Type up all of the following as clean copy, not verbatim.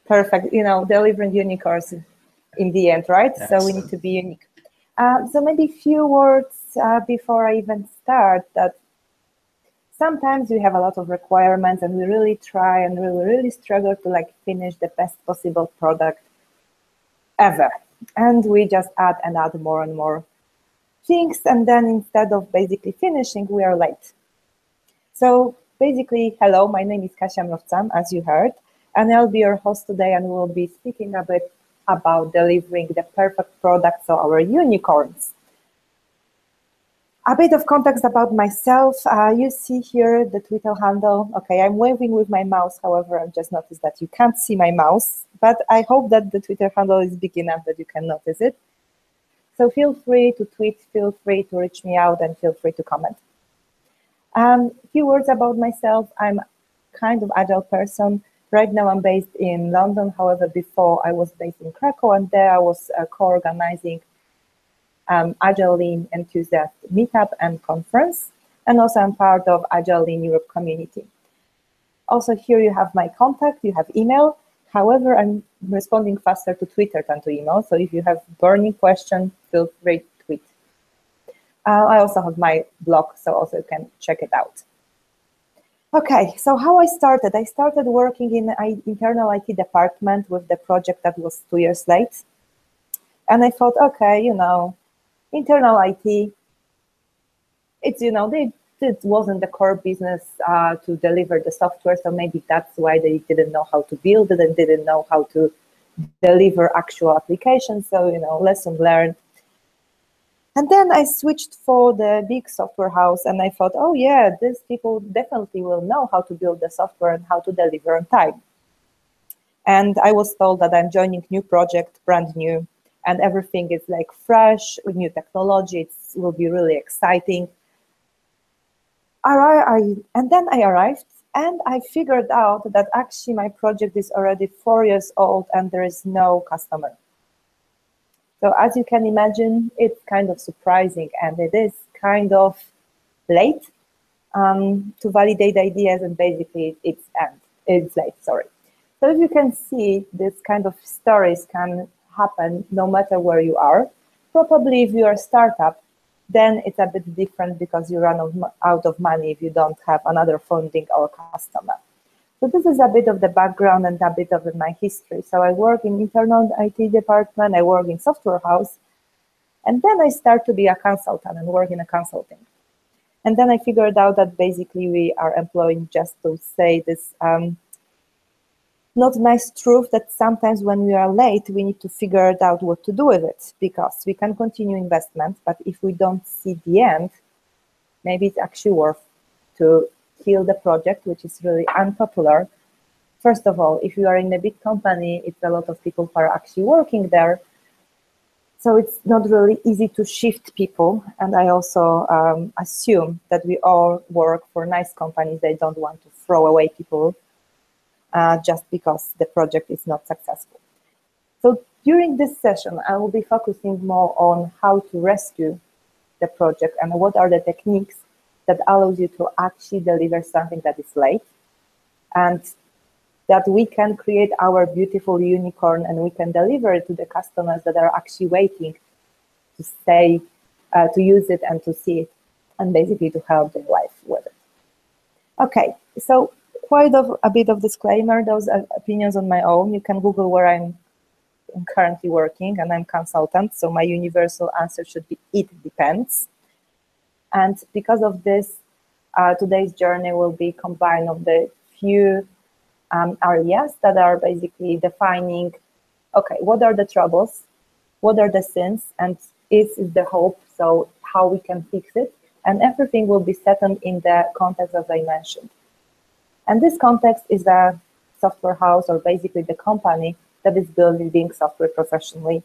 Perfect. You know, delivering unicorns in the end, right? Excellent. So we need to be unique. So maybe a few words before I even start, that sometimes we have a lot of requirements and we really try and we really struggle to like finish the best possible product ever. And we just add and add more and more things. And then instead of basically finishing, we are late. So basically, hello, my name is Kasia Mrowca, as you heard, and I'll be your host today, and we'll be speaking a bit about delivering the perfect product, so our unicorns. A bit of context about myself. You see here the Twitter handle. Okay, I'm waving with my mouse. However, I've just noticed that you can't see my mouse, but I hope that the Twitter handle is big enough that you can notice it. So feel free to tweet, feel free to reach me out, and feel free to comment. A few words about myself. I'm kind of agile person. Right now I'm based in London. However, before I was based in Krakow, and there I was co-organizing Agile Lean Enthusiast Meetup and Conference. And also I'm part of Agile Lean Europe community. Also here you have my contact, you have email. However, I'm responding faster to Twitter than to email. So if you have burning question, feel free to tweet. I also have my blog, so also you can check it out. Okay, so how I started? I started working in an internal IT department with the project that was 2 years late. And I thought, okay, you know, internal IT, it's, you know, it wasn't the core business to deliver the software, so maybe that's why they didn't know how to build it and didn't know how to deliver actual applications. So, you know, lesson learned. And then I switched for the big software house, and I thought, oh yeah, these people definitely will know how to build the software and how to deliver on time. And I was told that I'm joining new project, brand new, and everything is like fresh with new technology. It will be really exciting. And then I arrived, and I figured out that actually my project is already 4 years old and there is no customer. So as you can imagine, it's kind of surprising, and it is kind of late to validate ideas, and basically it's late, sorry. So as you can see, this kind of stories can happen no matter where you are. Probably if you are a startup, then it's a bit different because you run out of money if you don't have another funding or customer. So this is a bit of the background and a bit of my history. So I work in internal IT department, I work in software house, and then I start to be a consultant and work in a consulting. And then I figured out that basically we are employing, just to say this not nice truth, that sometimes when we are late, we need to figure out what to do with it, because we can continue investment, but if we don't see the end, maybe it's actually worth to kill the project, which is really unpopular. First of all, if you are in a big company, it's a lot of people who are actually working there. So it's not really easy to shift people. And I also assume that we all work for nice companies. They don't want to throw away people just because the project is not successful. So during this session, I will be focusing more on how to rescue the project and what are the techniques that allows you to actually deliver something that is late, and that we can create our beautiful unicorn and we can deliver it to the customers that are actually waiting to stay, to use it and to see it, and basically to help their life with it. Okay, so quite a bit of disclaimer, those are opinions on my own. You can Google where I'm currently working, and I'm consultant, so my universal answer should be, it depends. And because of this, today's journey will be combined of the few areas that are basically defining, okay, what are the troubles, what are the sins, and is the hope, so how we can fix it, and everything will be settled in the context as I mentioned. And this context is a software house, or basically the company that is building software professionally,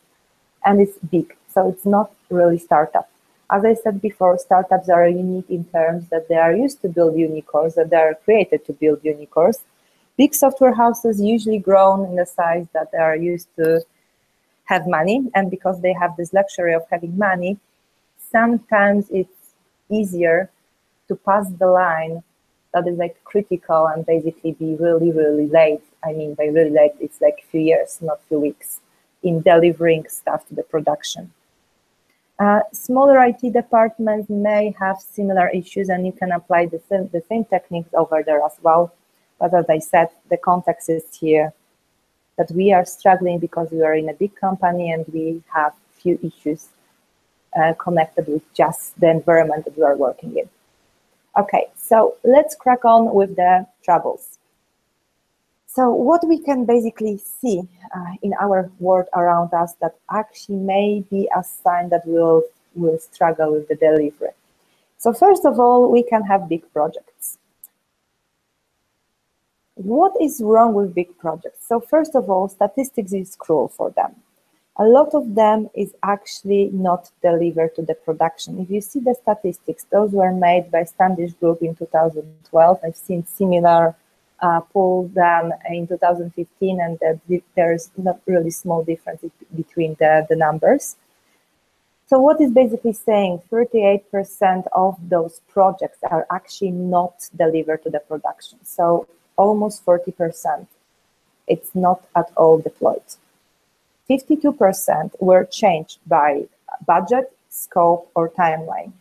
and it's big, so it's not really startup. As I said before, startups are unique in terms that they are used to build unicorns, that they are created to build unicorns. Big software houses usually grown in the size that they are used to have money, and because they have this luxury of having money, sometimes it's easier to pass the line that is like critical and basically be really, really late. I mean, by really late, it's like a few years, not few weeks, in delivering stuff to the production. Smaller IT departments may have similar issues, and you can apply the same techniques over there as well. But as I said, the context is here that we are struggling because we are in a big company and we have few issues connected with just the environment that we are working in. Okay, so let's crack on with the troubles. So what we can basically see in our world around us that actually may be a sign that we'll struggle with the delivery. So first of all, we can have big projects. What is wrong with big projects? So first of all, statistics is cruel for them. A lot of them is actually not delivered to the production. If you see the statistics, those were made by Standish Group in 2012. I've seen similar poll done in 2015, and there's not really small difference between the numbers. So what is basically saying 38% of those projects are actually not delivered to the production. So almost 40%, it's not at all deployed. 52% were changed by budget, scope, or timeline.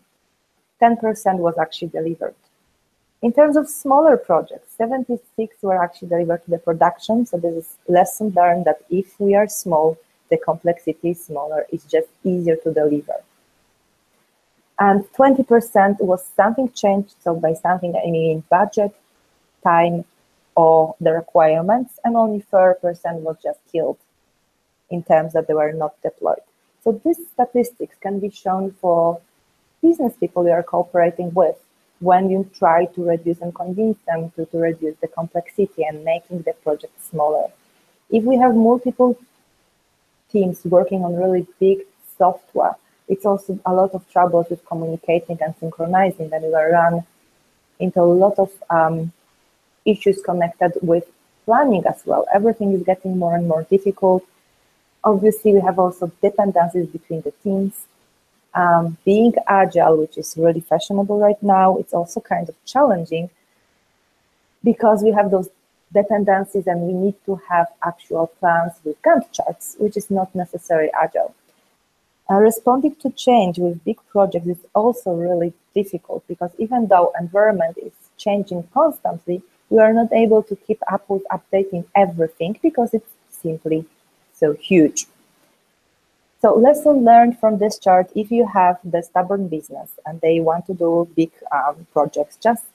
10% was actually delivered. In terms of smaller projects, 76 were actually delivered to the production. So this is lesson learned that if we are small, the complexity is smaller, it's just easier to deliver. And 20% was something changed. So by something, I mean budget, time, or the requirements, and only 4% was just killed in terms that they were not deployed. So these statistics can be shown for business people you are cooperating with when you try to reduce and convince them to reduce the complexity and making the project smaller. If we have multiple teams working on really big software, it's also a lot of troubles with communicating and synchronizing, and we will run into a lot of issues connected with planning as well. Everything is getting more and more difficult. Obviously, we have also dependencies between the teams. Being agile, which is really fashionable right now, it's also kind of challenging because we have those dependencies and we need to have actual plans with Gantt charts, which is not necessarily agile. Responding to change with big projects is also really difficult because even though environment is changing constantly, we are not able to keep up with updating everything because it's simply so huge. So lesson learned from this chart, if you have the stubborn business and they want to do big projects, just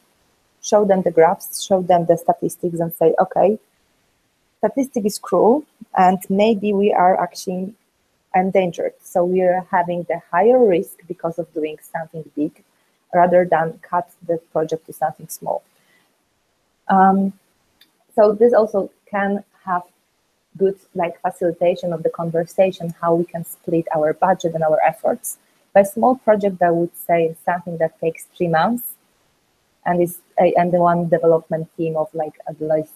show them the graphs, show them the statistics and say, okay, statistic is cruel and maybe we are actually endangered. So we are having the higher risk because of doing something big rather than cut the project to something small. So this also can have good facilitation of the conversation, how we can split our budget and our efforts. By small project, I would say something that takes 3 months and is and the one development team of at least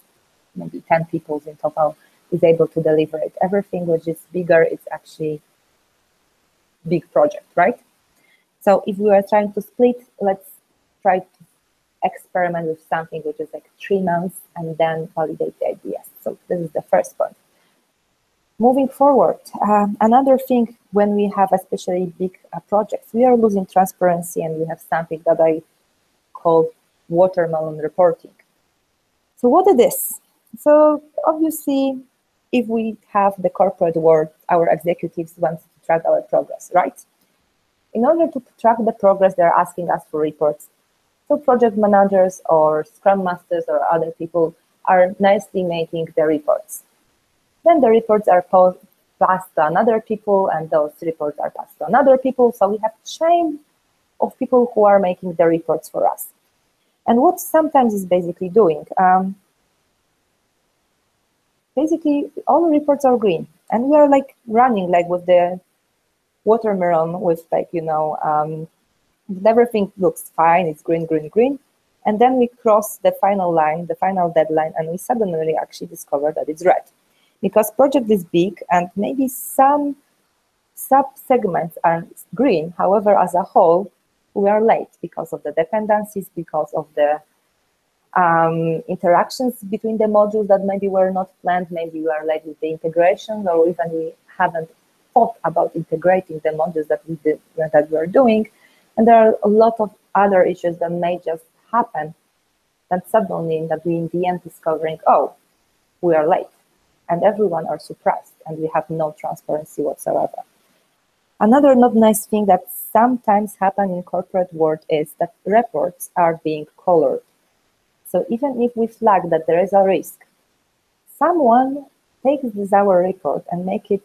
maybe 10 people in total is able to deliver it. Everything which is bigger, it's actually big project, right? So if we are trying to split, let's try to experiment with something which is 3 months and then validate the ideas. So this is the first point. Moving forward, another thing when we have especially big projects, we are losing transparency and we have something that I call watermelon reporting. So what is this? So obviously, if we have the corporate world, our executives want to track our progress, right? In order to track the progress, they're asking us for reports. So project managers or scrum masters or other people are nicely making the reports. Then the reports are passed to another people, and those reports are passed to another people. So we have a chain of people who are making the reports for us. And what sometimes is basically doing, basically all the reports are green, and we are running with the watermelon with everything looks fine, it's green, green, green. And then we cross the final line, the final deadline, and we suddenly actually discover that it's red. Because project is big and maybe some sub-segments are green. However, as a whole, we are late because of the dependencies, because of the interactions between the modules that maybe were not planned, maybe we are late with the integration, or even we haven't thought about integrating the modules that we're doing. And there are a lot of other issues that may just happen, and suddenly that we in the end discovering, oh, we are late, and everyone are surprised, and we have no transparency whatsoever. Another not nice thing that sometimes happen in corporate world is that reports are being colored. So even if we flag that there is a risk, someone takes this our report and make it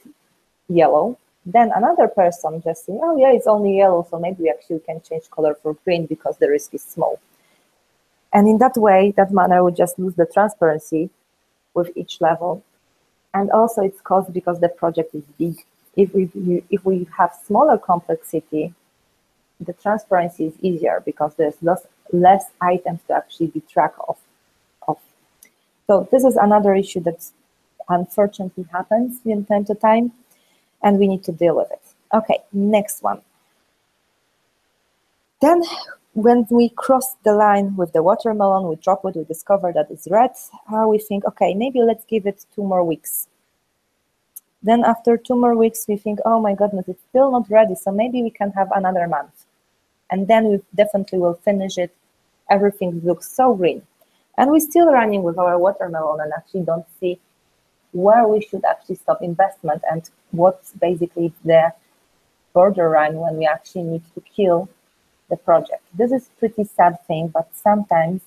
yellow, then another person just say, oh yeah, it's only yellow, so maybe we actually can change color for green because the risk is small. And in that way, that manner, we just lose the transparency with each level. And also it's caused because the project is big. If we have smaller complexity, the transparency is easier because there's less items to actually be track of. So this is another issue that unfortunately happens from time to time, and we need to deal with it. Okay, next one. Then when we cross the line with the watermelon, we drop it, we discover that it's red, we think, okay, maybe let's give it 2 more weeks. Then after 2 more weeks, we think, oh my goodness, it's still not ready, so maybe we can have another month. And then we definitely will finish it. Everything looks so green. And we're still running with our watermelon and actually don't see where we should actually stop investment and what's basically the borderline when we actually need to kill the project. This is pretty sad thing, but sometimes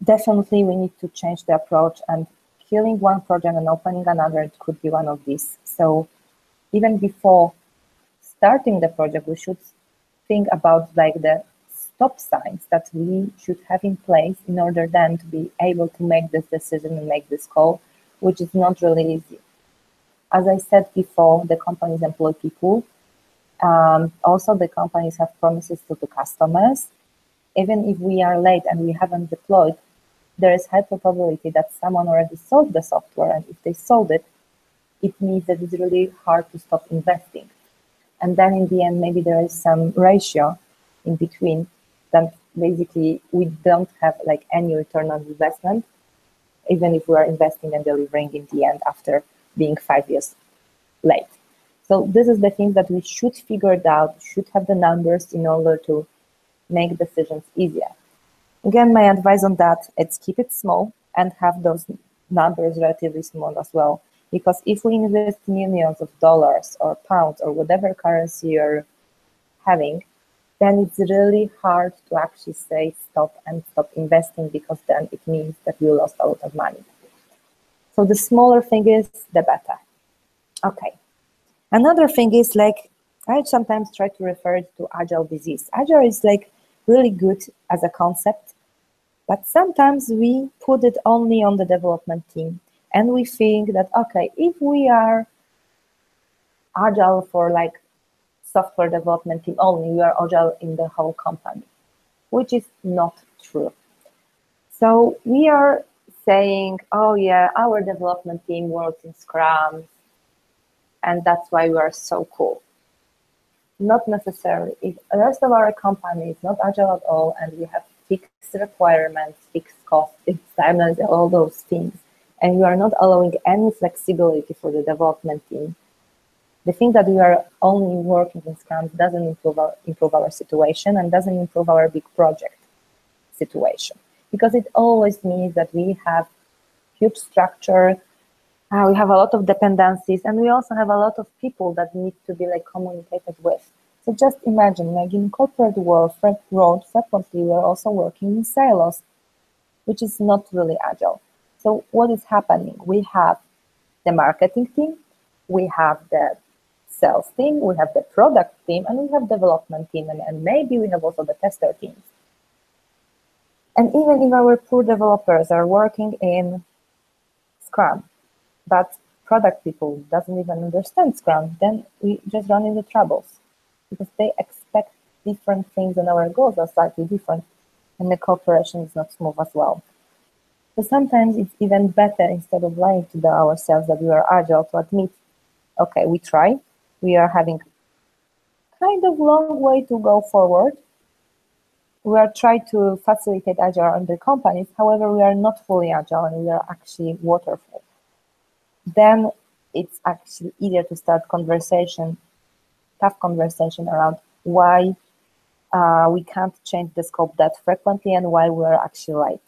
definitely we need to change the approach, and killing one project and opening another, it could be one of these. So even before starting the project, we should think about like the stop signs that we should have in place in order then to be able to make this decision and make this call, which is not really easy. As I said before, the companies employ people. Also, the companies have promises to the customers. Even if we are late and we haven't deployed, there is high probability that someone already sold the software, and if they sold it, it means that it's really hard to stop investing. And then in the end, maybe there is some ratio in between that basically we don't have like any return on investment, even if we are investing and delivering in the end after being 5 years late. So this is the thing that we should figure it out, should have the numbers in order to make decisions easier. Again, my advice on that, it's keep it small and have those numbers relatively small as well. Because if we invest millions of dollars or pounds or whatever currency you're having, then it's really hard to actually say stop and stop investing, because then it means that you lost a lot of money. So the smaller thing is, the better. Okay. Another thing is, like, I sometimes try to refer it to agile disease. Agile is like really good as a concept, but sometimes we put it only on the development team. And we think that, okay, if we are agile for like software development team only, we are agile in the whole company, which is not true. So we are saying, oh yeah, our development team works in Scrum, and that's why we are so cool. Not necessarily. If the rest of our company is not agile at all, and we have fixed requirements, fixed costs, fixed timelines, and all those things, and we are not allowing any flexibility for the development team, the thing that we are only working in Scrum doesn't improve our situation and doesn't improve our big project situation. Because it always means that we have huge structure, we have a lot of dependencies, and we also have a lot of people that need to be like communicated with. So just imagine, like in corporate world, frequently we are also working in silos, which is not really agile. So what is happening? We have the marketing team, we have the sales team, we have the product team, and we have development team, and maybe we have also the tester teams. And even if our poor developers are working in Scrum, but product people doesn't even understand Scrum, then we just run into troubles, because they expect different things and our goals are slightly different, and the cooperation is not smooth as well. So sometimes it's even better, instead of lying to ourselves that we are agile, to admit, okay, we try, we are having kind of long way to go forward, we are trying to facilitate agile in the companies. However, we are not fully agile and we are actually waterfall. Then it's actually easier to start tough conversation around why we can't change the scope that frequently and why we're actually late.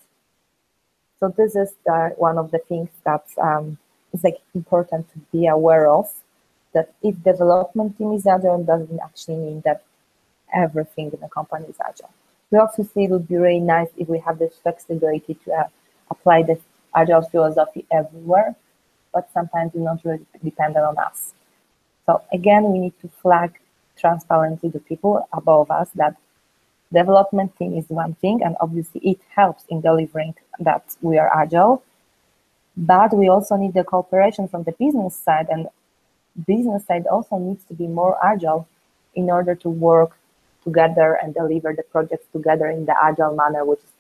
So this is one of the things that is like important to be aware of, that if development team is agile, it doesn't actually mean that everything in the company is agile. We obviously, it would be really nice if we have this flexibility to apply the agile philosophy everywhere, but sometimes it's not really dependent on us. So again, we need to flag transparently to people above us that development team is one thing, and obviously it helps in delivering that we are agile, but we also need the cooperation from the business side, and business side also needs to be more agile in order to work together and deliver the projects together in the agile manner, which is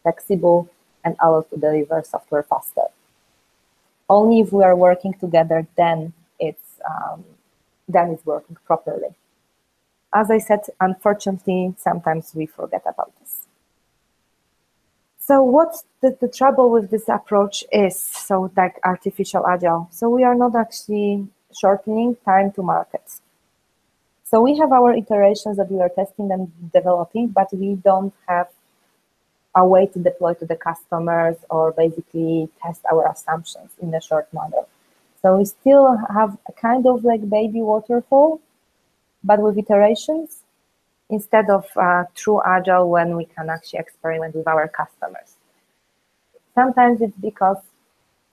flexible and allows to deliver software faster. Only if we are working together, then it's working properly. As I said, unfortunately, sometimes we forget about this. So what the trouble with this approach is, so like artificial agile, so we are not actually shortening time to market. So we have our iterations that we are testing and developing, but we don't have a way to deploy to the customers or basically test our assumptions in a short manner. So we still have a kind of like baby waterfall, but with iterations instead of true agile when we can actually experiment with our customers. Sometimes it's because,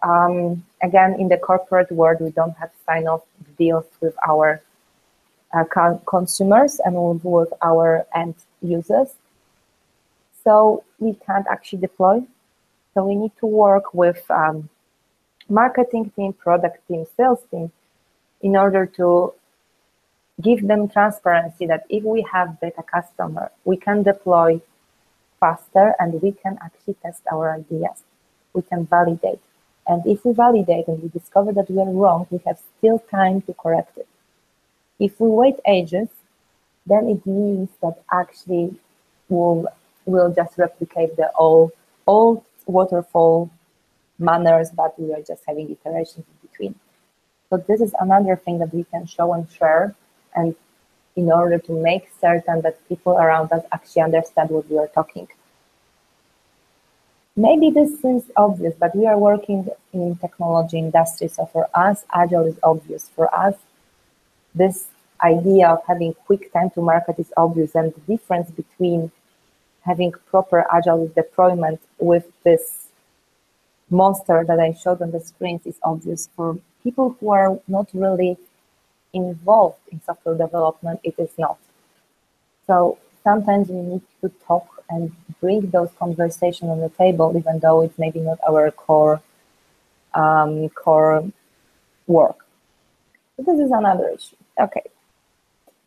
again, in the corporate world, we don't have sign-off deals with our consumers and with our end users. So we can't actually deploy. So we need to work with marketing team, product team, sales team in order to give them transparency that if we have beta customer, we can deploy faster and we can actually test our ideas. We can validate. And if we validate and we discover that we are wrong, we have still time to correct it. If we wait ages, then it means that actually we'll just replicate the old waterfall manners, but we are just having iterations in between. So this is another thing that we can show and share, and in order to make certain that people around us actually understand what we are talking. Maybe this is obvious, but we are working in technology industry, so for us, agile is obvious. For us, this idea of having quick time to market is obvious, and the difference between having proper agile deployment with this monster that I showed on the screens is obvious. For people who are not really involved in software development, it is not. So sometimes we need to talk and bring those conversations on the table, even though it's maybe not our core work. So this is another issue. Okay.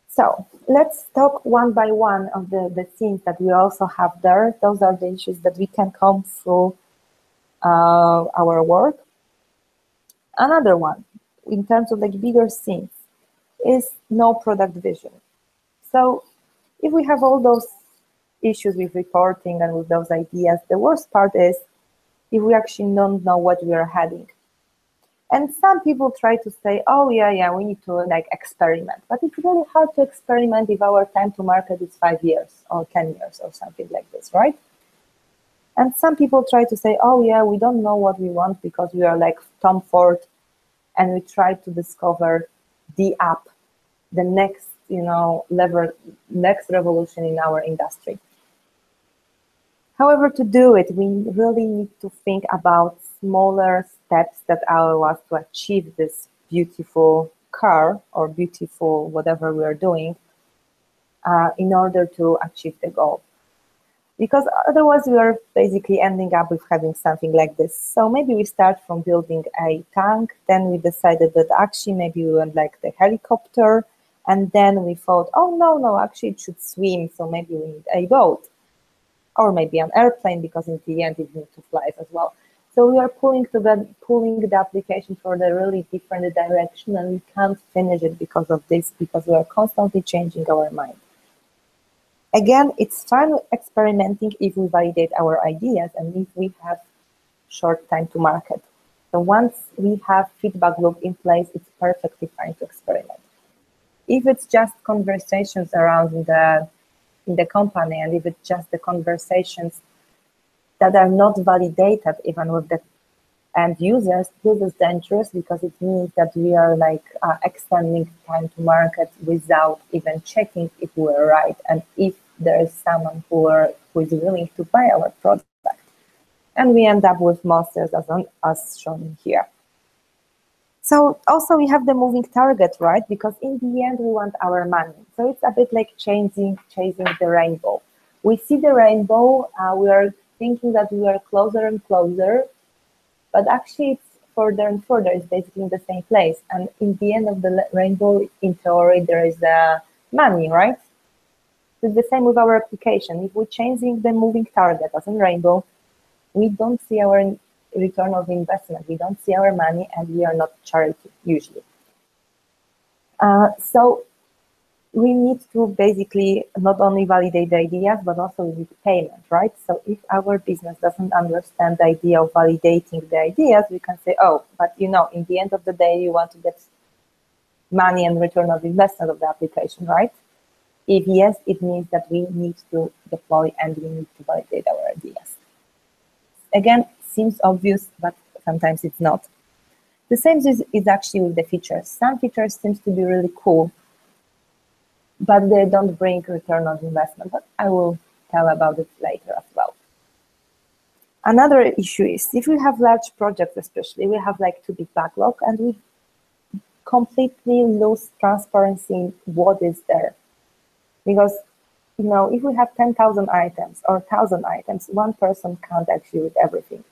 So let's talk one by one of the themes that we also have there. Those are the issues that we can come through our work. Another one, in terms of like bigger themes, is no product vision. So if we have all those issues with reporting and with those ideas, the worst part is if we actually don't know what we are heading. And some people try to say, oh, yeah, we need to like experiment. But it's really hard to experiment if our time to market is 5 years or 10 years or something like this, right? And some people try to say, oh, yeah, we don't know what we want because we are like Tom Ford and we try to discover the app, the next, next revolution in our industry. However, to do it, we really need to think about smaller steps that allow us to achieve this beautiful car or beautiful whatever we are doing in order to achieve the goal. Because otherwise we are basically ending up with having something like this. So maybe we start from building a tank, then we decided that actually maybe we want like the helicopter, and then we thought, oh no, actually it should swim, so maybe we need a boat. Or maybe an airplane, because in the end it needs to fly as well. So we are pulling the application for the really different direction, and we can't finish it because of this, because we are constantly changing our mind. Again, it's fun experimenting if we validate our ideas and if we have short time to market. So once we have feedback loop in place, it's perfectly fine to experiment. If it's just conversations around in the company, and if it's just the conversations that are not validated even with the end users, this is dangerous because it means that we are like extending time to market without even checking if we're right and if there is someone who is willing to buy our product. And we end up with monsters as shown here. So also we have the moving target, right? Because in the end we want our money. So it's a bit like chasing the rainbow. We see the rainbow, we are thinking that we are closer and closer, but actually it's further and further. It's basically in the same place. And in the end of the rainbow, in theory, there is money, right? It's the same with our application. If we're changing the moving target as in rainbow, we don't see our return of investment. We don't see our money, and we are not charity usually. So we need to basically not only validate the ideas, but also we need payment, right? So if our business doesn't understand the idea of validating the ideas, we can say, oh, but you know, in the end of the day, you want to get money and return of investment of the application, right? If yes, it means that we need to deploy and we need to validate our ideas. Again, seems obvious, but sometimes it's not. The same is actually with the features. Some features seems to be really cool, but they don't bring return on investment, but I will tell about it later as well. Another issue is if we have large projects, especially, we have like too big backlog and we completely lose transparency in what is there. Because, you know, if we have 10,000 items or 1,000 items, one person can't actually read everything.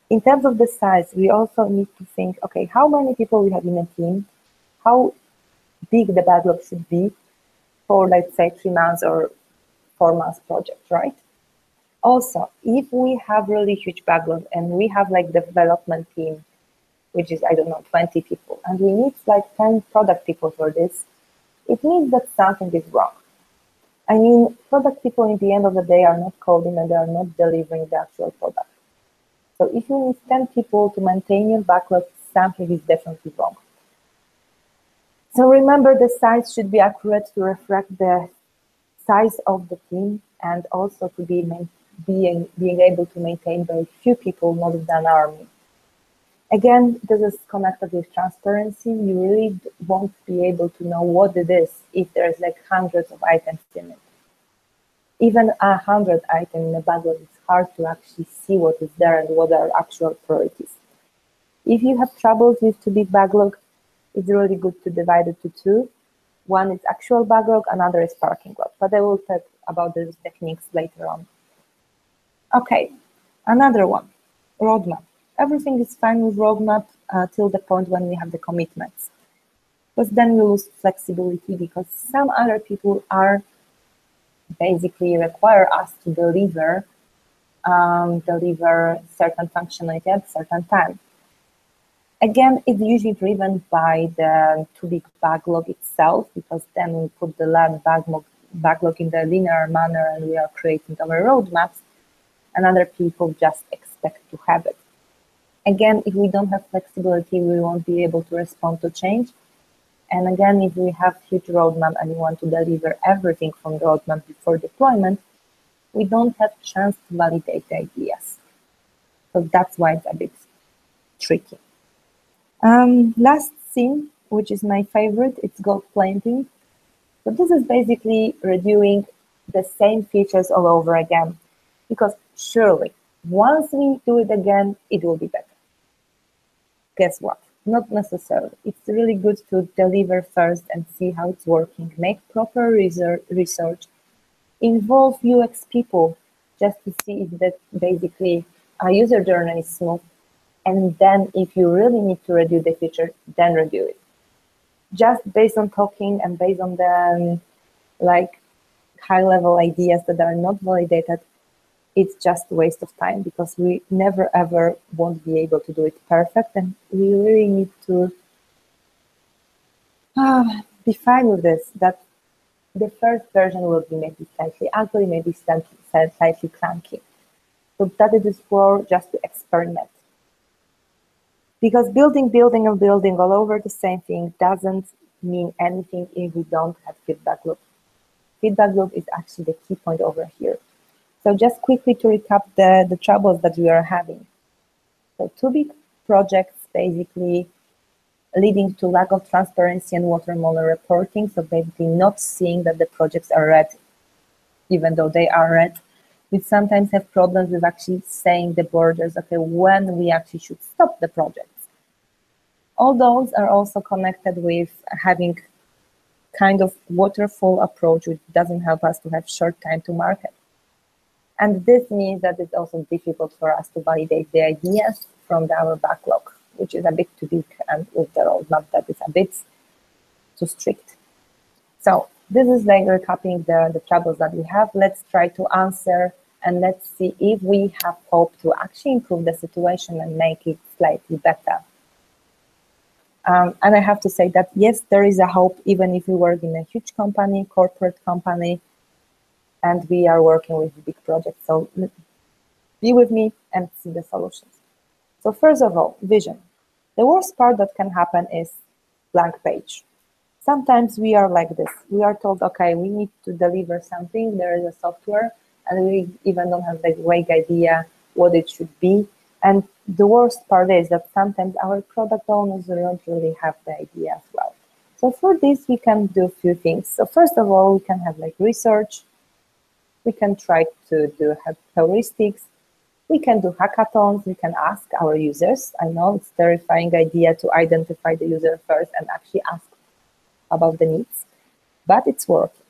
In terms of the size, we also need to think, okay, how many people we have in a team, how big the backlog should be for, let's say, 3 months or 4 months project, right? Also, if we have really huge backlog and we have like development team, which is, I don't know, 20 people, and we need like 10 product people for this, it means that something is wrong. I mean, product people in the end of the day are not coding and they are not delivering the actual product. So if you need 10 people to maintain your backlog, something is definitely wrong. So remember, the size should be accurate to reflect the size of the team and also to be being able to maintain very few people, not an army. Again, this is connected with transparency. You really won't be able to know what it is if there's like hundreds of items in it. Even 100 items in a backlog, it's hard to actually see what is there and what are actual priorities. If you have troubles with too big backlog, it's really good to divide it to two. One is actual backlog, another is parking lot. But I will talk about these techniques later on. Okay, another one, roadmap. Everything is fine with roadmap till the point when we have the commitments. Because then we lose flexibility because some other people are basically require us to deliver certain functionality at certain time. Again, it's usually driven by the too big backlog itself, because then we put the large backlog in the linear manner and we are creating our roadmaps, and other people just expect to have it. Again, if we don't have flexibility, we won't be able to respond to change. And again, if we have huge roadmap and we want to deliver everything from the roadmap before deployment, we don't have chance to validate the ideas. So that's why it's a bit tricky. Last thing, which is my favorite, it's gold plating. So this is basically redoing the same features all over again, because surely once we do it again, it will be better. Guess what? Not necessarily. It's really good to deliver first and see how it's working, make proper research, involve UX people just to see if that basically a user journey is smooth. And then if you really need to redo the feature, then redo it. Just based on talking and based on the like high-level ideas that are not validated, it's just a waste of time because we never ever won't be able to do it perfect, and we really need to be fine with this, that the first version will be maybe slightly ugly, maybe slightly clunky. So that it is for just to experiment. Because building all over the same thing doesn't mean anything if we don't have feedback loop. Feedback loop is actually the key point over here. So just quickly to recap the troubles that we are having. So 2 big projects basically leading to lack of transparency and watermelon reporting. So basically not seeing that the projects are red, even though they are red. We sometimes have problems with actually saying the borders, okay, when we actually should stop the projects. All those are also connected with having kind of waterfall approach, which doesn't help us to have short time to market. And this means that it's also difficult for us to validate the ideas from our backlog, which is a bit too big, and with the roadmap that is a bit too strict. So this is like recapping the troubles that we have. Let's try to answer, and let's see if we have hope to actually improve the situation and make it slightly better. And I have to say that, yes, there is a hope, even if we work in a huge company, corporate company, and we are working with big projects. So be with me and see the solutions. So first of all, vision. The worst part that can happen is blank page. Sometimes we are like this. We are told, okay, we need to deliver something. There is a software, and we even don't have the vague idea what it should be. And the worst part is that sometimes our product owners don't really have the idea as well. So for this, we can do a few things. So first of all, we can have like research. We can try to do heuristics. We can do hackathons. We can ask our users. I know it's a terrifying idea to identify the user first and actually ask about the needs, but it's working.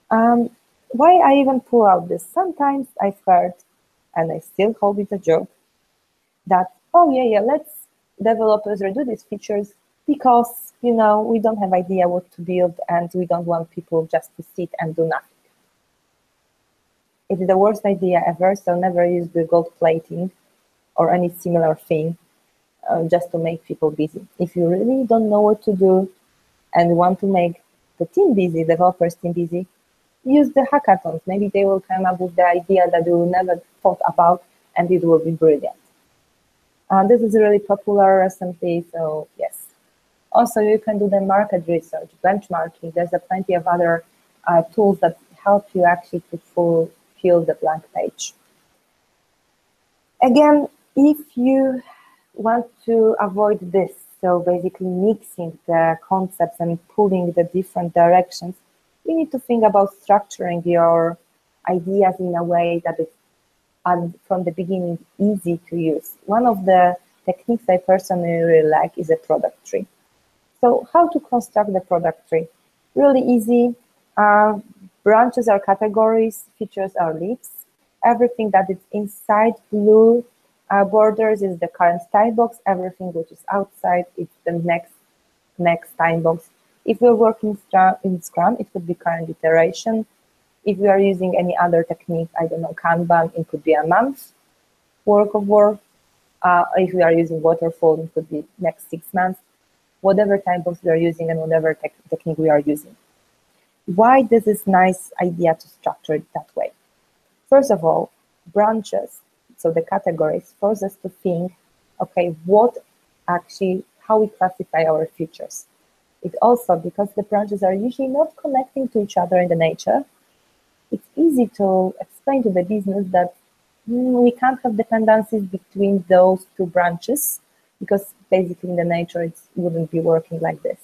Why I even pull out this? Sometimes I've heard, and I still hold it a joke, that, oh yeah, let's developers redo these features because, you know, we don't have idea what to build and we don't want people just to sit and do nothing. It is the worst idea ever, so never use the gold plating or any similar thing just to make people busy. If you really don't know what to do and want to make the team busy, developers team busy, use the hackathons. Maybe they will come up with the idea that you never thought about, and it will be brilliant. This is really popular recently, so yes. Also, you can do the market research, benchmarking. There's plenty of other tools that help you actually to fulfill the blank page. Again, if you want to avoid this, so basically mixing the concepts and pulling the different directions, you need to think about structuring your ideas in a way that is from the beginning easy to use. One of the techniques I personally really like is a product tree. So how to construct the product tree? Really easy. Branches are categories, features are leaves. Everything that is inside blue borders is the current time box. Everything which is outside is the next time box. If we're working in Scrum, it could be current iteration. If we are using any other technique, I don't know, Kanban, it could be a month work of work. If we are using waterfall, it could be next 6 months. Whatever time box we are using and whatever technique we are using. Why this is nice idea to structure it that way? First of all, branches, so the categories, force us to think, okay, how we classify our features. It also, because the branches are usually not connecting to each other in the nature, it's easy to explain to the business that we can't have dependencies between those two branches because basically in the nature it wouldn't be working like this.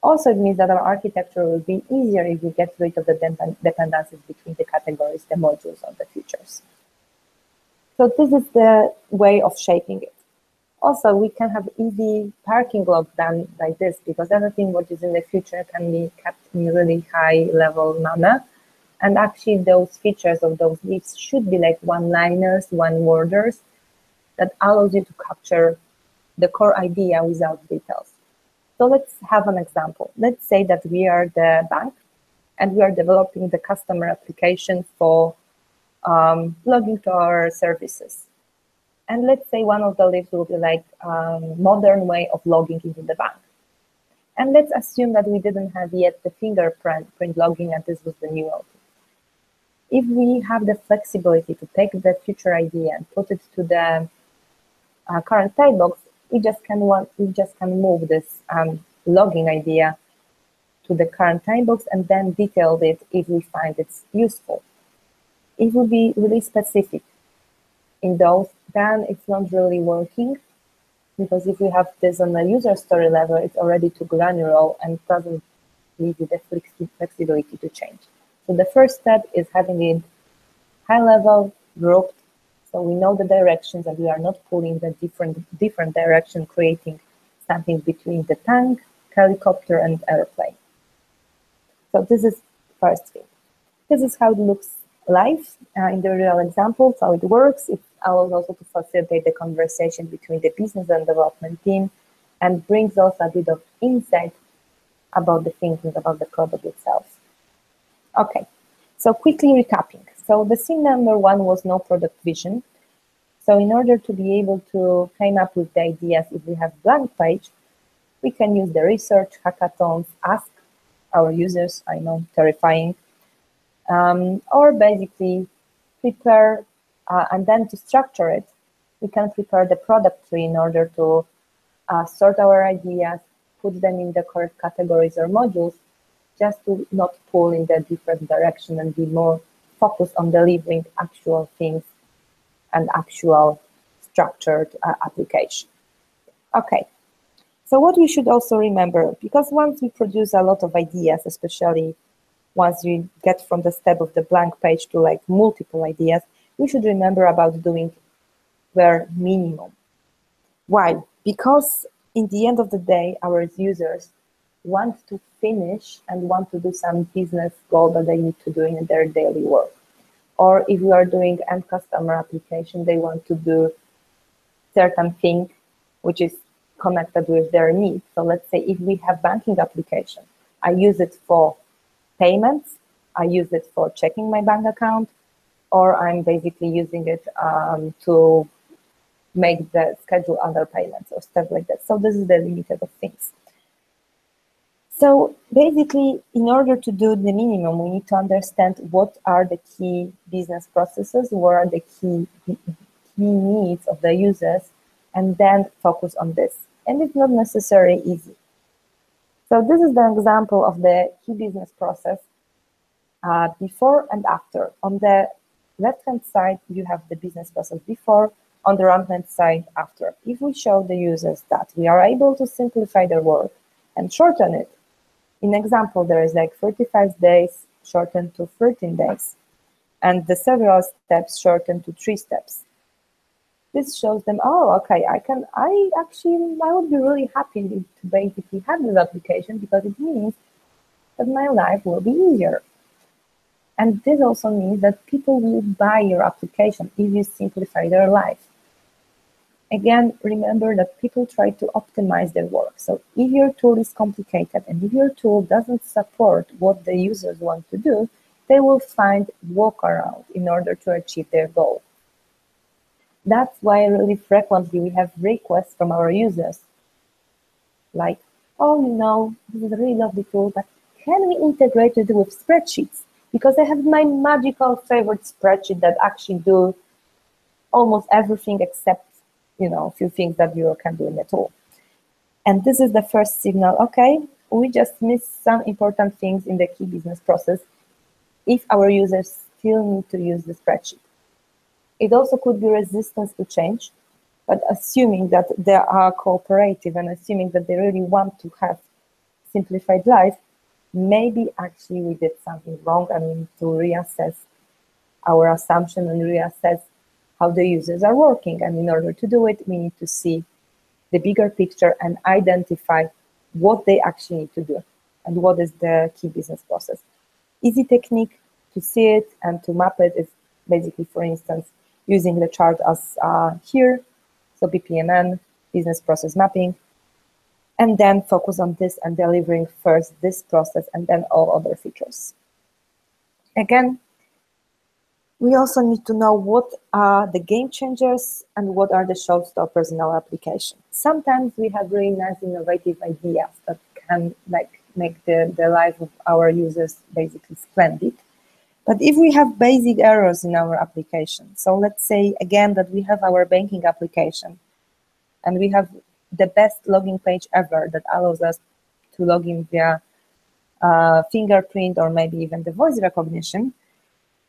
Also, it means that our architecture will be easier if we get rid of the dependencies between the categories, the modules, or the features. So this is the way of shaping it. Also, we can have easy parking logs done like this because everything what is in the future can be kept in really high level manner. And actually those features of those leaves should be like one-liners, one-worders that allows you to capture the core idea without details. So let's have an example. Let's say that we are the bank and we are developing the customer application for logging to our services. And let's say one of the leaves will be like modern way of logging into the bank. And let's assume that we didn't have yet the fingerprint logging and this was the new OP. If we have the flexibility to take the future idea and put it to the current playbox, we just can move this logging idea to the current timebox and then detail it if we find it's useful. It will be really specific in those, then it's not really working, because if we have this on the user story level, it's already too granular and doesn't leave you the flexibility to change. So the first step is having it high level, grouped, so we know the directions and we are not pulling the different direction, creating something between the tank, helicopter, and airplane. So this is first thing. This is how it looks live in the real example, how it works. It allows also to facilitate the conversation between the business and development team and brings also a bit of insight about the thinking about the product itself. Okay, so quickly recapping. So the scene number one was no product vision. So in order to be able to come up with the ideas, if we have blank page, we can use the research, hackathons, ask our users, I know, terrifying, or basically prepare, and then to structure it, we can prepare the product tree in order to sort our ideas, put them in the correct categories or modules, just to not pull in the different direction and be more focused on delivering actual things and actual structured application. Okay, so what we should also remember, because once we produce a lot of ideas, especially once you get from the step of the blank page to like multiple ideas, we should remember about doing bare minimum. Why? Because in the end of the day, our users want to finish and want to do some business goal that they need to do in their daily work. Or if we are doing end customer application, they want to do certain thing which is connected with their needs. So let's say if we have banking application, I use it for payments, I use it for checking my bank account, or I'm basically using it to make the schedule other payments or stuff like that. So this is the limited of things. So basically, in order to do the minimum, we need to understand what are the key business processes, what are the key needs of the users, and then focus on this. And it's not necessarily easy. So this is the example of the key business process before and after. On the left-hand side, you have the business process before. On the right-hand side, after. If we show the users that we are able to simplify their work and shorten it, in example, there is like 35 days shortened to 13 days, and the several steps shortened to 3 steps. This shows them, oh, okay, I would be really happy to basically have this application because it means that my life will be easier. And this also means that people will buy your application if you simplify their life. Again, remember that people try to optimize their work. So if your tool is complicated and if your tool doesn't support what the users want to do, they will find workaround in order to achieve their goal. That's why really frequently we have requests from our users like, oh, you know, this is a really lovely tool, but can we integrate it with spreadsheets? Because I have my magical favorite spreadsheet that actually do almost everything except, you know, a few things that you can do in the tool. And this is the first signal, okay, we just missed some important things in the key business process if our users still need to use the spreadsheet. It also could be resistance to change, but assuming that they are cooperative and assuming that they really want to have simplified life, maybe actually we did something wrong and we need to reassess our assumption and reassess how the users are working. And in order to do it, we need to see the bigger picture and identify what they actually need to do and what is the key business process. Easy technique to see it and to map it is basically, for instance, using the chart as here, so BPMN, business process mapping, and then focus on this and delivering first this process and then all other features. Again, we also need to know what are the game changers and what are the showstoppers in our application. Sometimes we have really nice innovative ideas that can like make the life of our users basically splendid. But if we have basic errors in our application, so let's say again that we have our banking application and we have the best login page ever that allows us to log in via fingerprint or maybe even the voice recognition.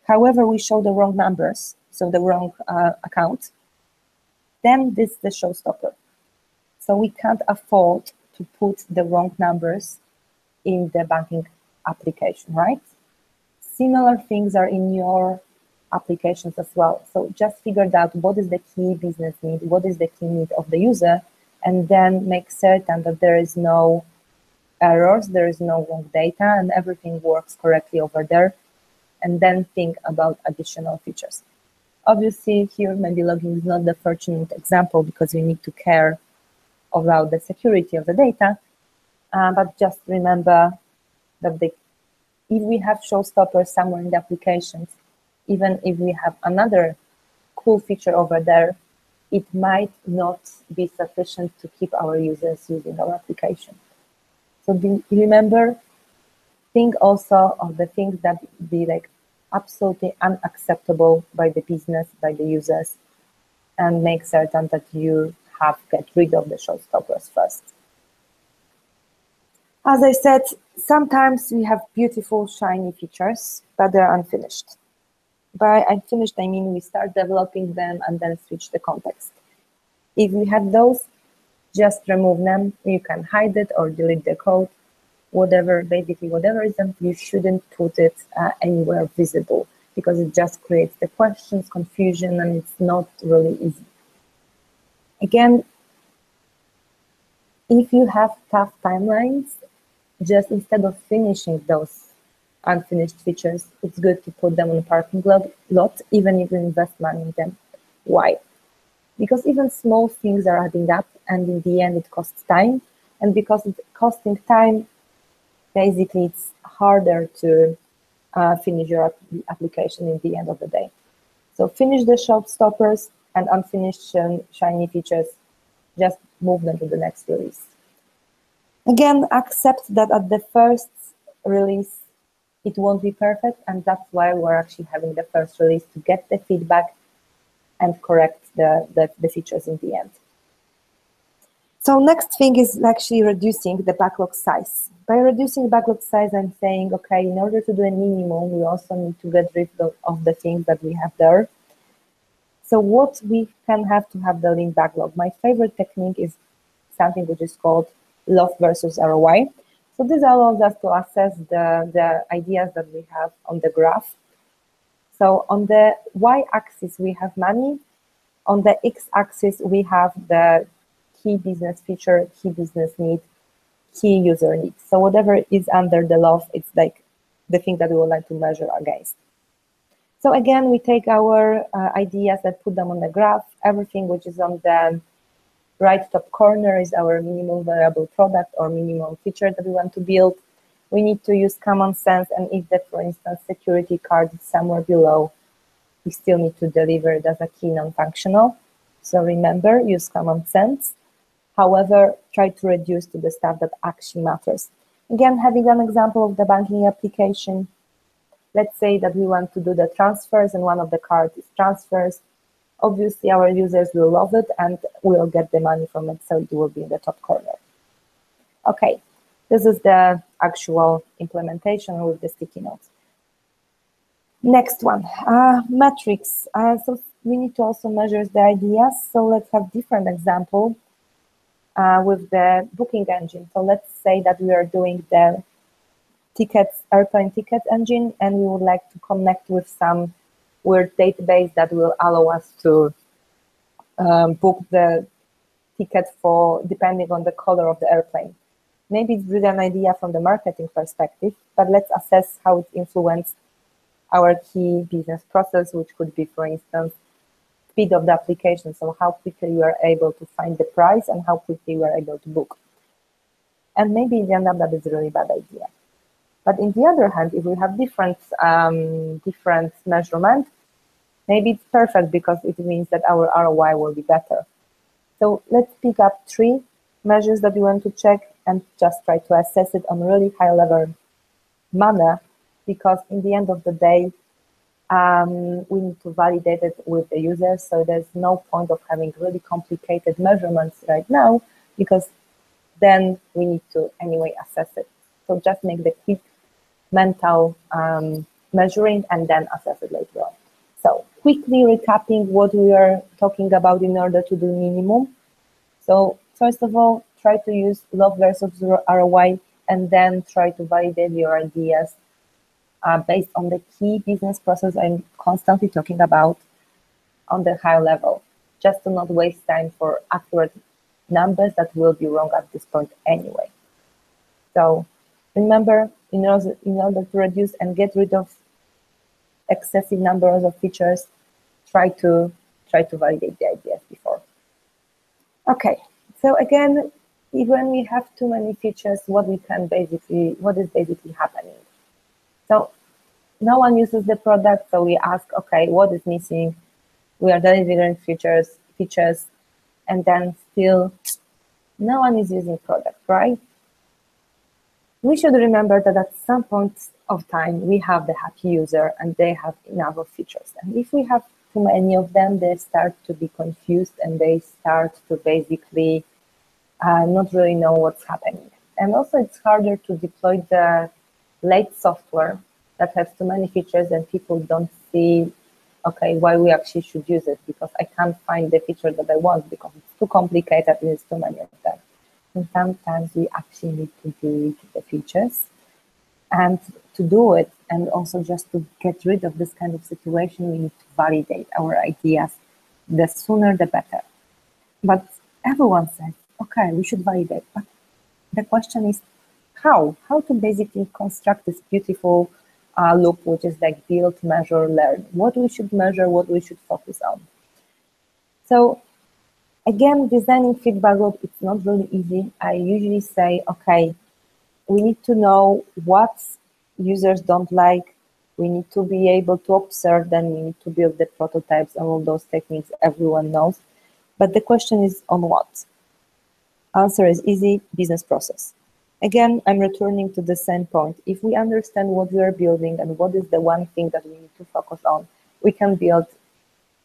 However, we show the wrong numbers, so the wrong account, then this is the showstopper. So we can't afford to put the wrong numbers in the banking application, right? Similar things are in your applications as well. So just figure out what is the key business need, what is the key need of the user, and then make certain that there is no errors, there is no wrong data, and everything works correctly over there, and then think about additional features. Obviously, here maybe logging is not the fortunate example because you need to care about the security of the data, but just remember that if we have showstoppers somewhere in the applications, even if we have another cool feature over there, it might not be sufficient to keep our users using our application. So remember, think also of the things that be like absolutely unacceptable by the business, by the users, and make certain that you get rid of the showstoppers first. As I said, sometimes we have beautiful, shiny features, but they're unfinished. By unfinished, I mean we start developing them and then switch the context. If we have those, just remove them. You can hide it or delete the code, whatever, basically whatever is them, you shouldn't put it anywhere visible because it just creates the questions, confusion, and it's not really easy. Again, if you have tough timelines, just instead of finishing those unfinished features, it's good to put them on a parking lot, even if you invest money in them. Why? Because even small things are adding up, and in the end, it costs time. And because it's costing time, basically, it's harder to finish your application in the end of the day. So finish the showstoppers and unfinished shiny features, just move them to the next release. Again, accept that at the first release, it won't be perfect, and that's why we're actually having the first release to get the feedback and correct the features in the end. So next thing is actually reducing the backlog size. By reducing backlog size, I'm saying, okay, in order to do a minimum, we also need to get rid of the things that we have there. So what we can have to have the lean backlog. My favorite technique is something which is called loss versus ROI. So this allows us to assess the ideas that we have on the graph. So on the y-axis, we have money. On the x-axis, we have the key business feature, key business need, key user needs. So whatever is under the loss, it's like the thing that we would like to measure against. So again, we take our ideas and put them on the graph. Everything which is on the right top corner is our minimum viable product or minimum feature that we want to build. We need to use common sense, and if that, for instance, security card is somewhere below, we still need to deliver it as a key non-functional. So remember, use common sense. However, try to reduce to the stuff that actually matters. Again, having an example of the banking application, let's say that we want to do the transfers and one of the cards is transfers. Obviously, our users will love it and we'll get the money from it, so it will be in the top corner. Okay, this is the actual implementation with the sticky notes. Next one, metrics. So we need to also measure the ideas. So let's have different example with the booking engine. So let's say that we are doing the tickets, airplane ticket engine, and we would like to connect with some weird database that will allow us to book the ticket for depending on the color of the airplane. Maybe it's really an idea from the marketing perspective, but let's assess how it influenced our key business process, which could be, for instance, speed of the application. So how quickly you are able to find the price and how quickly you are able to book. And maybe in the end up that is a really bad idea. But in the other hand, if we have different measurement, maybe it's perfect because it means that our ROI will be better. So let's pick up 3 measures that we want to check. and just try to assess it on a really high level manner, because in the end of the day, we need to validate it with the users. So there's no point of having really complicated measurements right now, because then we need to anyway assess it. So just make the quick mental measuring and then assess it later on. So quickly recapping what we are talking about in order to do minimum. So first of all, try to use log versus ROI, and then try to validate your ideas based on the key business process I'm constantly talking about on the high level, just to not waste time for accurate numbers that will be wrong at this point anyway. So remember, in order to reduce and get rid of excessive numbers of features, try to validate the ideas before. Okay, so again, even we have too many features, what is basically happening? So no one uses the product, so we ask, okay, what is missing? We are delivering features, and then still no one is using product, right? We should remember that at some point of time, we have the happy user and they have enough of features. And if we have too many of them, they start to be confused and they start to basically not really know what's happening. And also it's harder to deploy the late software that has too many features and people don't see, okay, why we actually should use it, because I can't find the feature that I want because it's too complicated and it's too many of them. And sometimes we actually need to delete the features. And to do it, and also just to get rid of this kind of situation, we need to validate our ideas. The sooner, the better. But everyone says, okay, we should validate. But the question is how? How to basically construct this beautiful loop, which is like build, measure, learn. What we should measure, what we should focus on. So again, designing feedback loop, it's not really easy. I usually say, okay, we need to know what users don't like. We need to be able to observe them. We need to build the prototypes and all those techniques everyone knows. But the question is on what? Answer is easy, business process. Again, I'm returning to the same point. If we understand what we are building and what is the one thing that we need to focus on, we can build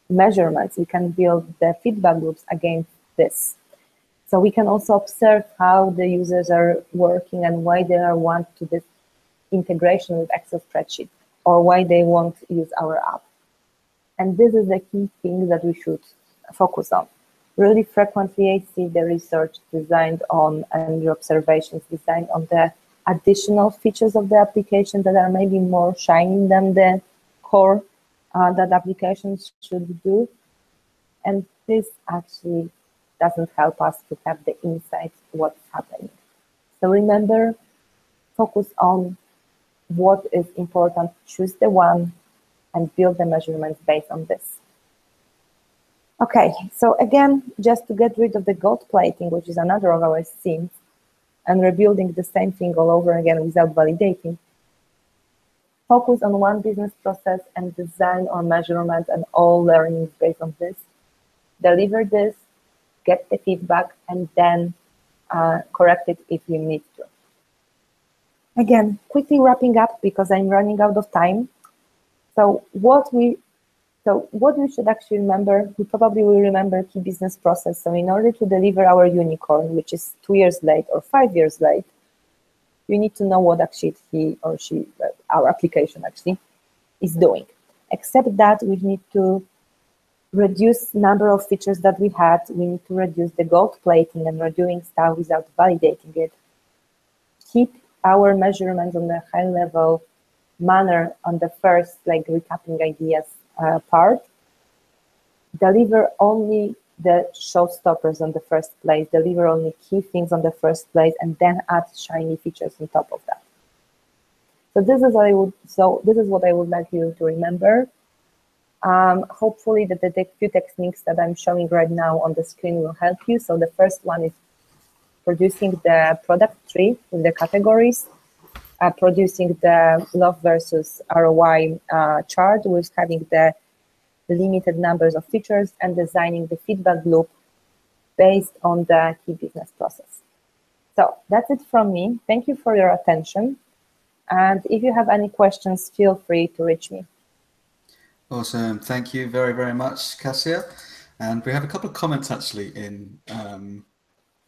measurements, we can build the feedback loops against this. So we can also observe how the users are working and why they are want to this integration with Excel spreadsheet, or why they won't use our app. And this is the key thing that we should focus on. Really frequently I see the research designed on and the observations designed on the additional features of the application that are maybe more shiny than the core that applications should do. And this actually doesn't help us to have the insight what's happening. So remember, focus on what is important, choose the one, and build the measurements based on this. Okay, so again, just to get rid of the gold plating, which is another of our sins, and rebuilding the same thing all over again without validating, focus on one business process and design or measurement and all learnings based on this. Deliver this, get the feedback, and then correct it if you need to. Again, quickly wrapping up because I'm running out of time. So what we should actually remember, we probably will remember key business process. So in order to deliver our unicorn, which is 2 years late or 5 years late, you need to know what actually he or she, our application actually, is doing. Except that we need to reduce number of features that we had. We need to reduce the gold plating and redoing stuff without validating it. Keep our measurements on the high level manner on the first, like recapping ideas part. Deliver only the showstoppers on the first place, deliver only key things on the first place, and then add shiny features on top of that. So this is what I would like you to remember. Hopefully the few techniques that I'm showing right now on the screen will help you. So the first one is producing the product tree with the categories, producing the love versus ROI chart with having the limited numbers of features, and designing the feedback loop based on the key business process. So that's it from me. Thank you for your attention. And if you have any questions, feel free to reach me. Awesome. Thank you very, very much, Kasia. And we have a couple of comments actually in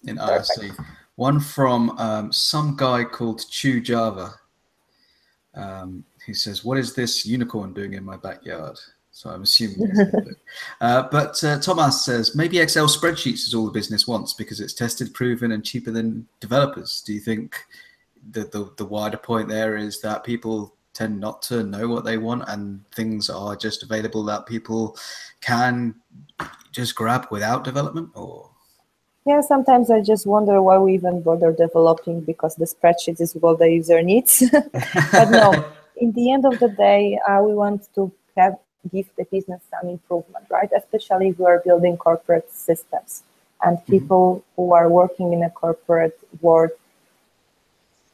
IRC. One from some guy called Chew Java, who says, "What is this unicorn doing in my backyard?" So I'm assuming it's but Thomas says, maybe Excel spreadsheets is all the business wants because it's tested, proven, and cheaper than developers. Do you think the wider point there is that people tend not to know what they want and things are just available that people can just grab without development? Or yeah, sometimes I just wonder why we even bother developing, because the spreadsheet is what the user needs. But no, in the end of the day, we want to give the business some improvement, right? Especially if we are building corporate systems and people who are working in a corporate world.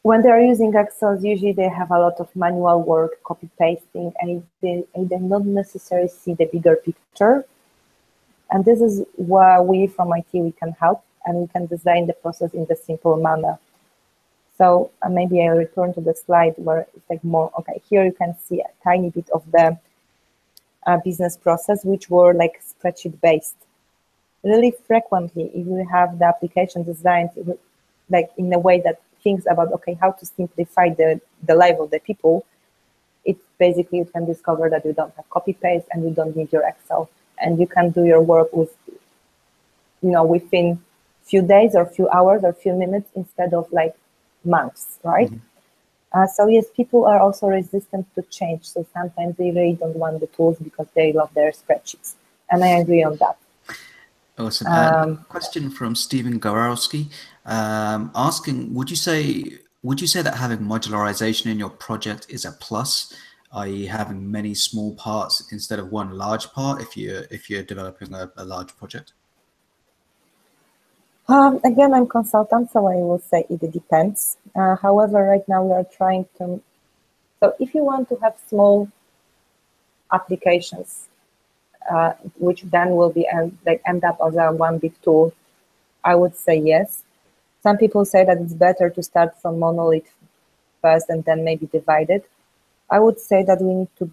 When they're using Excel, usually they have a lot of manual work, copy pasting, and they not necessarily see the bigger picture. And this is where we from IT, we can help, and we can design the process in the simple manner. So maybe I'll return to the slide where it's like more, okay, here you can see a tiny bit of the business process, which were like spreadsheet based. Really frequently, if you have the application designed like in a way that thinks about, okay, how to simplify the life of the people, it's basically, you can discover that you don't have copy paste and you don't need your Excel. And you can do your work with, within few days or few hours or few minutes instead of like months, right? So yes, people are also resistant to change. So sometimes they really don't want the tools because they love their spreadsheets. And I agree on that. Awesome. Question from Stephen Gorowski, asking, would you say that having modularization in your project is a plus, i.e. having many small parts instead of one large part if you're developing a large project? Again, I'm consultant, so I will say it depends. However, right now we are trying to, so if you want to have small applications, which then will be end up as a one big tool, I would say yes. Some people say that it's better to start from monolith first and then maybe divide it. I would say that we need to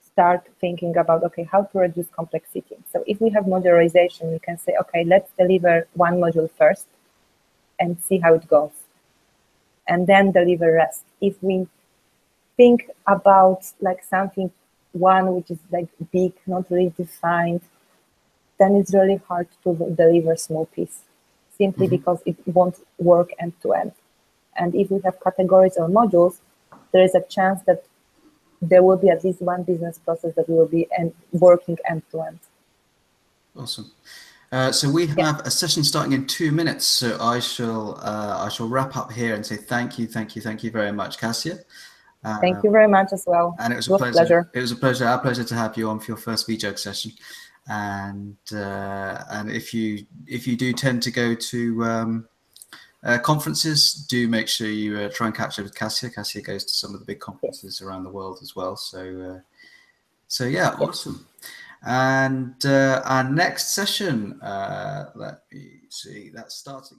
start thinking about, okay, how to reduce complexity. So if we have modularization, we can say, okay, let's deliver one module first and see how it goes, and then deliver rest. If we think about like something one which is like big, not really defined, then it's really hard to deliver small piece, simply because it won't work end to end. And if we have categories or modules, there is a chance that there will be at least one business process that will be working end to end. Awesome. So we have a session starting in 2 minutes. So I shall wrap up here and say thank you very much, Kasia. Thank you very much as well. And it was a pleasure. It was a pleasure. Our pleasure to have you on for your first VJug session. And if you do tend to go to conferences, do make sure you try and catch up with Kasia. Kasia goes to some of the big conferences around the world as well. So yeah, awesome. And our next session, let me see, that's starting.